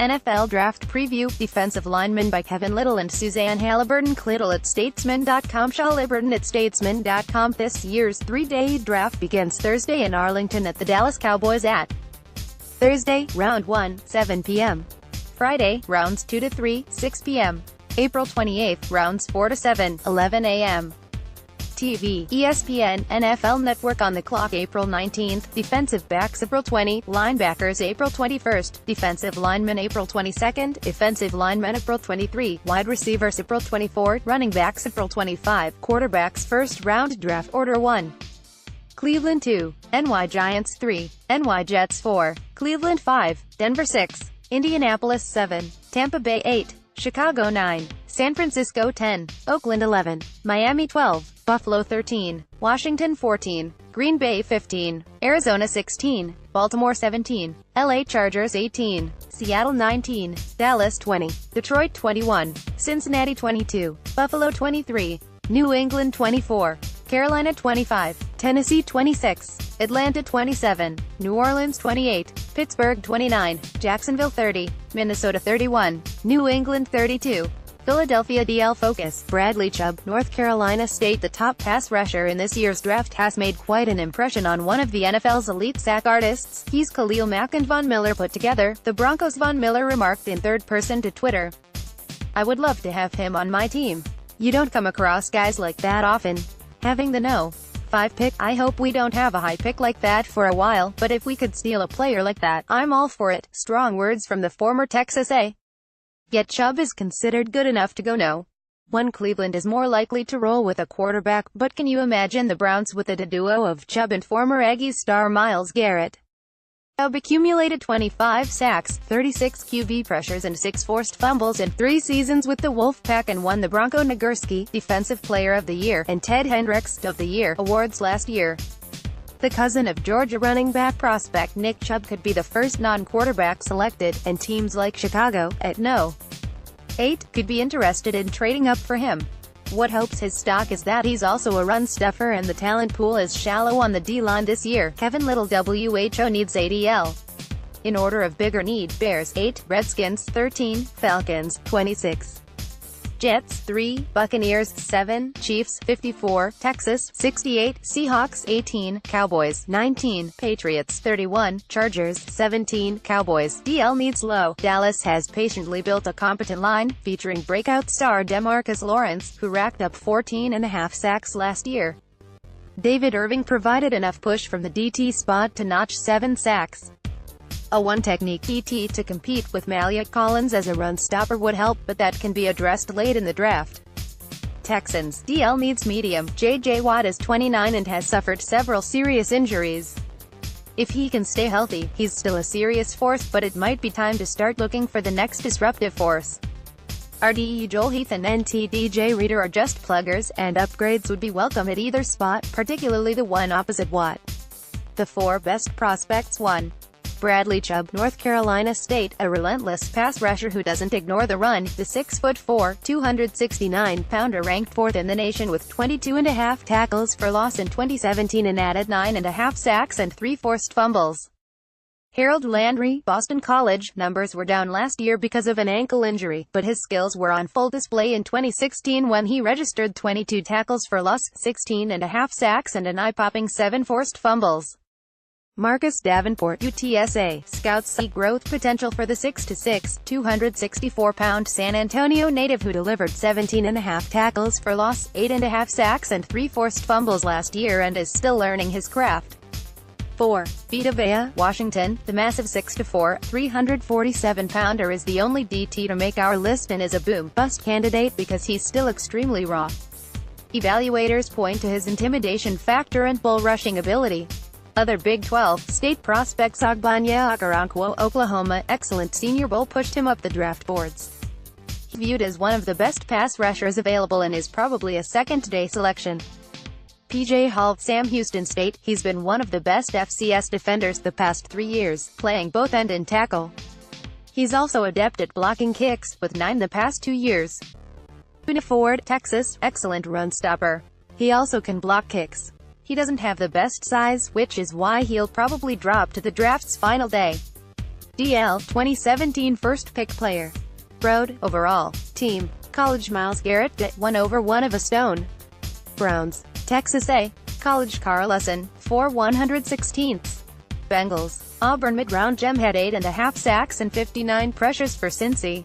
NFL Draft Preview, Defensive Lineman by Kevin Lyttle and Suzanne Halliburton. Lyttle at Statesman.com. Halliburton at Statesman.com. This year's three-day draft begins Thursday in Arlington at the Dallas Cowboys at Thursday, Round 1, 7 p.m. Friday, Rounds 2 to 3, 6 p.m. April 28, Rounds 4 to 7, 11 a.m. TV, ESPN, NFL Network. On the clock April 19th, defensive backs April 20, linebackers April 21st, defensive linemen April 22nd, defensive linemen April 23, wide receivers April 24, running backs April 25, quarterbacks. First round draft order 1. Cleveland 2, NY Giants 3, NY Jets 4, Cleveland 5, Denver 6, Indianapolis 7, Tampa Bay 8, Chicago 9, San Francisco 10, Oakland 11, Miami 12, Buffalo 13, Washington 14, Green Bay 15, Arizona 16, Baltimore 17, LA Chargers 18, Seattle 19, Dallas 20, Detroit 21, Cincinnati 22, Buffalo 23, New England 24, Carolina 25, Tennessee 26, Atlanta 27, New Orleans 28, Pittsburgh 29, Jacksonville 30, Minnesota 31, New England 32, Philadelphia DL Focus. Bradley Chubb, North Carolina State. The top pass rusher in this year's draft has made quite an impression on one of the NFL's elite sack artists. He's Khalil Mack and Von Miller put together. The Broncos' Von Miller remarked in third person to Twitter, "I would love to have him on my team. You don't come across guys like that often. Having the No. 5 pick, I hope we don't have a high pick like that for a while, but if we could steal a player like that, I'm all for it." Strong words from the former Texas A. Yet Chubb is considered good enough to go no. 1. Cleveland is more likely to roll with a quarterback, but can you imagine the Browns with a duo of Chubb and former Aggies star Myles Garrett? Chubb accumulated 25 sacks, 36 QB pressures and 6 forced fumbles in 3 seasons with the Wolfpack and won the Bronco Nagurski Defensive Player of the Year and Ted Hendricks of the Year awards last year. The cousin of Georgia running back prospect Nick Chubb could be the first non-quarterback selected, and teams like Chicago, at No. 8, could be interested in trading up for him. What helps his stock is that he's also a run stuffer and the talent pool is shallow on the D-line this year. Kevin Lyttle. WHO needs ADL. In order of bigger need: Bears 8, Redskins 13, Falcons 26, Jets 3, Buccaneers 7, Chiefs 54, Texas 68, Seahawks 18, Cowboys 19, Patriots 31, Chargers 17, Cowboys. DL needs low. Dallas has patiently built a competent line, featuring breakout star DeMarcus Lawrence, who racked up 14.5 sacks last year. David Irving provided enough push from the DT spot to notch 7 sacks. A one-technique DT to compete with Maliek Collins as a run-stopper would help, but that can be addressed late in the draft. Texans. DL needs medium. J.J. Watt is 29 and has suffered several serious injuries. If he can stay healthy, he's still a serious force, but it might be time to start looking for the next disruptive force. RDE Joel Heath and NT DJ Reader are just pluggers, and upgrades would be welcome at either spot, particularly the one opposite Watt. The 4 best prospects. 1. Bradley Chubb, North Carolina State, a relentless pass rusher who doesn't ignore the run. The 6'4", 269-pounder ranked 4th in the nation with 22.5 tackles for loss in 2017 and added 9.5 sacks and 3 forced fumbles. Harold Landry, Boston College. Numbers were down last year because of an ankle injury, but his skills were on full display in 2016 when he registered 22 tackles for loss, 16.5 sacks and an eye-popping 7 forced fumbles. Marcus Davenport, UTSA. Scouts see growth potential for the 6'6", 264-pound San Antonio native who delivered 17.5 tackles for loss, 8.5 sacks and 3 forced fumbles last year and is still learning his craft. 4. Vita Vea, Washington. The massive 6'4", 347-pounder is the only DT to make our list and is a boom-bust candidate because he's still extremely raw. Evaluators point to his intimidation factor and bull rushing ability. Other Big 12 state prospects: Ogbonnia Okoronkwo, Oklahoma. Excellent Senior Bowl pushed him up the draft boards. He's viewed as one of the best pass rushers available and is probably a second-day selection. PJ Hall, Sam Houston State. He's been one of the best FCS defenders the past 3 years, playing both end and tackle. He's also adept at blocking kicks, with 9 the past 2 years. Una Ford, Texas. Excellent run stopper. He also can block kicks. He doesn't have the best size, which is why he'll probably drop to the draft's final day. DL 2017 first pick player. Road, overall, team, college Myles Garrett, 1/1 of a stone. Browns, Texas A, college Carl Lawson, 4/116. Bengals, Auburn mid-round gem had 8.5 sacks and 59 pressures for Cincy.